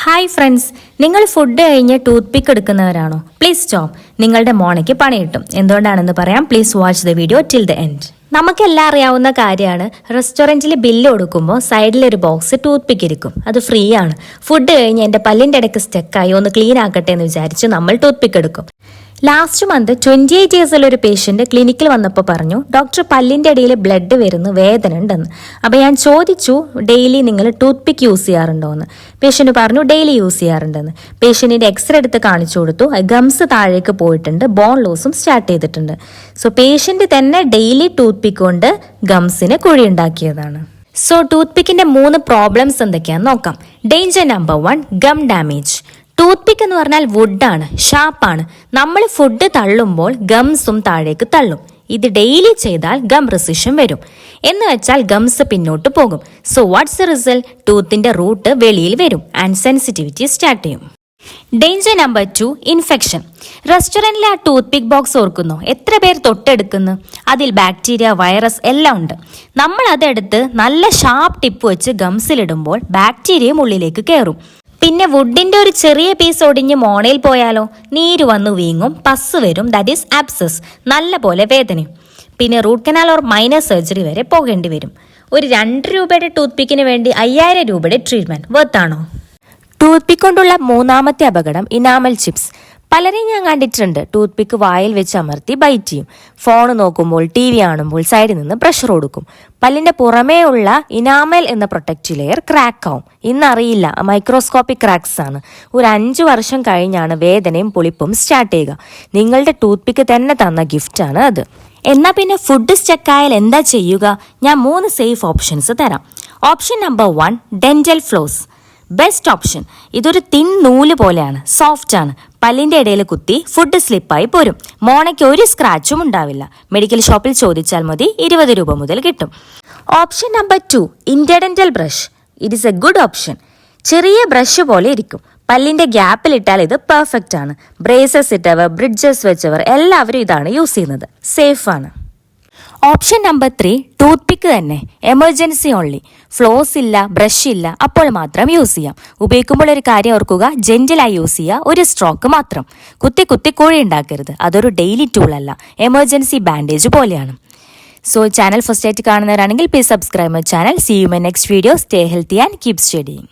Hi friends, നിങ്ങൾ food കഴിഞ്ഞ് toothpick എടുക്കുന്നവരാണോ? Please stop. നിങ്ങളുടെ മോണയ്ക്ക് പണി കിട്ടും. എന്തുകൊണ്ടാണെന്ന് പറയാം. Please watch the video till the end. നമുക്കെല്ലാം അറിയാവുന്ന കാര്യമാണ്, റെസ്റ്റോറൻറ്റിൽ ബില്ല് കൊടുക്കുമ്പോൾ സൈഡിലൊരു ബോക്സ് ടൂത്ത് പിക്ക് ഇരിക്കും. അത് ഫ്രീ ആണ്. ഫുഡ് കഴിഞ്ഞ് എൻ്റെ പല്ലിൻ്റെ ഇടയ്ക്ക് സ്റ്റക്കായി ഒന്ന് ക്ലീൻ ആക്കട്ടെ എന്ന് വിചാരിച്ച് നമ്മൾ ടൂത്ത് പിക്ക് എടുക്കും. ലാസ്റ്റ് മന്ത് 28 ഇയേഴ്സുള്ള ഒരു പേഷ്യന്റ് ക്ലിനിക്കിൽ വന്നപ്പോൾ പറഞ്ഞു, ഡോക്ടർ പല്ലിൻ്റെ ഇടയിൽ ബ്ലഡ് വരുന്നു, വേദന ഉണ്ടെന്ന്. അപ്പോൾ ഞാൻ ചോദിച്ചു, ഡെയിലി നിങ്ങൾ ടൂത്ത് പിക്ക് യൂസ് ചെയ്യാറുണ്ടോ എന്ന്. പേഷ്യന്റ് പറഞ്ഞു ഡെയിലി യൂസ് ചെയ്യാറുണ്ടെന്ന്. പേഷ്യന്റിന്റെ എക്സ്റേ എടുത്ത് കാണിച്ചു കൊടുത്തു. ഗംസ് താഴേക്ക് പോയിട്ടുണ്ട്, ബോൺ ലോസും സ്റ്റാർട്ട് ചെയ്തിട്ടുണ്ട്. സോ പേഷ്യന്റ് തന്നെ ഡെയിലി ടൂത്ത് പിക്ക് കൊണ്ട് ഗംസിന് കുഴി ഉണ്ടാക്കിയതാണ്. സോ ടൂത്ത് പിക്കിന്റെ 3 പ്രോബ്ലംസ് എന്തൊക്കെയാണെന്ന് നോക്കാം. Danger number 1, gum damage. Toothpick എന്ന് പറഞ്ഞാൽ വുഡാണ്, ഷാർപ്പാണ്. നമ്മൾ ഫുഡ് തള്ളുമ്പോൾ ഗംസും താഴേക്ക് തള്ളും. ഇത് ഡെയിലി ചെയ്താൽ ഗം റിസിഷൻ വരും. എന്ന് വെച്ചാൽ ഗംസ് പിന്നോട്ട് പോകും. So what's the result? ടൂത്തിന്റെ റൂട്ട് വെളിയിൽ വരും ആൻഡ് സെൻസിറ്റിവിറ്റി സ്റ്റാർട്ട് ചെയ്യും. Danger number 2, infection. റെസ്റ്റോറൻറ്റിലെ ആ ടൂത്ത് പിക്ക് ബോക്സ് ഓർക്കുന്നോ? എത്ര പേർ തൊട്ടെടുക്കുന്നു? അതിൽ ബാക്ടീരിയ, വൈറസ് എല്ലാം ഉണ്ട്. നമ്മൾ അതെടുത്ത് നല്ല ഷാർപ്പ് ടിപ്പ് വെച്ച് ഗംസിലിടുമ്പോൾ ബാക്ടീരിയയും ഉള്ളിലേക്ക് കയറും. പിന്നെ വുഡിന്റെ ഒരു ചെറിയ പീസ് ഒടിഞ്ഞ് മോണയിൽ പോയാലോ? നീര് വന്നു വീങ്ങും, പസ് വരും, ദാറ്റ് ഈസ് ആബ്സസ്, നല്ല പോലെ വേദനയും. പിന്നെ root canal or minor surgery വരെ പോകേണ്ടി വരും. ഒരു 2 രൂപയുടെ ടൂത്ത് പിക്കിന് വേണ്ടി 5000 രൂപയുടെ ട്രീറ്റ്മെന്റ് വർത്താണോ? ടൂത്ത് പിക്ക് കൊണ്ടുള്ള 3ാമത്തെ അപകടം ഇനാമൽ ചിപ്സ്. പലരെയും ഞാൻ കണ്ടിട്ടുണ്ട് ടൂത്ത് പിക്ക് വായിൽ വെച്ച് അമർത്തി ബൈറ്റ് ചെയ്യും. ഫോൺ നോക്കുമ്പോൾ, TV കാണുമ്പോൾ സൈഡിൽ നിന്ന് പ്രഷർ കൊടുക്കും. പല്ലിന്റെ പുറമേ ഉള്ള ഇനാമൽ എന്ന പ്രൊട്ടക്റ്റ് ലെയർ ക്രാക്ക് ആവും. ഇന്നറിയില്ല, മൈക്രോസ്കോപ്പിക് ക്രാക്സ് ആണ്. ഒരു 5 വർഷം കഴിഞ്ഞാണ് വേദനയും പുളിപ്പും സ്റ്റാർട്ട് ചെയ്യുക. നിങ്ങളുടെ ടൂത്ത് പിക്ക് തന്നെ തന്ന ഗിഫ്റ്റാണ് അത്. എന്നാൽ പിന്നെ ഫുഡ് സ്റ്റക്കായാൽ എന്താ ചെയ്യുക? ഞാൻ 3 സേഫ് ഓപ്ഷൻസ് തരാം. Option number 1, dental floss. Best option. ഇതൊരു തിൻ നൂല് പോലെയാണ്, സോഫ്റ്റ് ആണ്. പല്ലിന്റെ ഇടയിൽ കുത്തി ഫുഡ് സ്ലിപ്പായി പോരും. മോണയ്ക്ക് ഒരു സ്ക്രാച്ചും ഉണ്ടാവില്ല. മെഡിക്കൽ ഷോപ്പിൽ ചോദിച്ചാൽ മതി, 20 രൂപ മുതൽ കിട്ടും. Option number 2, interdental brush. It is A good option. ചെറിയ ബ്രഷ് പോലെ ഇരിക്കും. പല്ലിന്റെ ഗ്യാപ്പിൽ ഇട്ടാൽ ഇത് പെർഫെക്റ്റ് ആണ്. ബ്രേസസ് ഇട്ടവർ, ബ്രിഡ്ജസ് വെച്ചവർ എല്ലാവരും ഇതാണ് യൂസ് ചെയ്യുന്നത്. സേഫ് ആണ്. ഓപ്ഷൻ നമ്പർ 3, ടൂത്ത് പിക്ക് തന്നെ, എമർജൻസി ഓൺലി. ഫ്ലോസ് ഇല്ല, ബ്രഷ് ഇല്ല, അപ്പോൾ മാത്രം യൂസ് ചെയ്യാം. ഉപയോഗിക്കുമ്പോൾ ഒരു കാര്യം ഓർക്കുക, ജെന്റിലായി യൂസ് ചെയ്യുക, ഒരു സ്ട്രോക്ക് മാത്രം. കുത്തി കുത്തി കുഴി ഉണ്ടാക്കരുത്. അതൊരു ഡെയിലി ടൂൾ അല്ല, എമർജൻസി ബാൻഡേജ് പോലെയാണ്. സോ ചാനൽ ഫസ്റ്റ് ആയിട്ട് കാണുന്നവരാണെങ്കിൽ please subscribe my channel. See you my next video. Stay healthy and keep studying.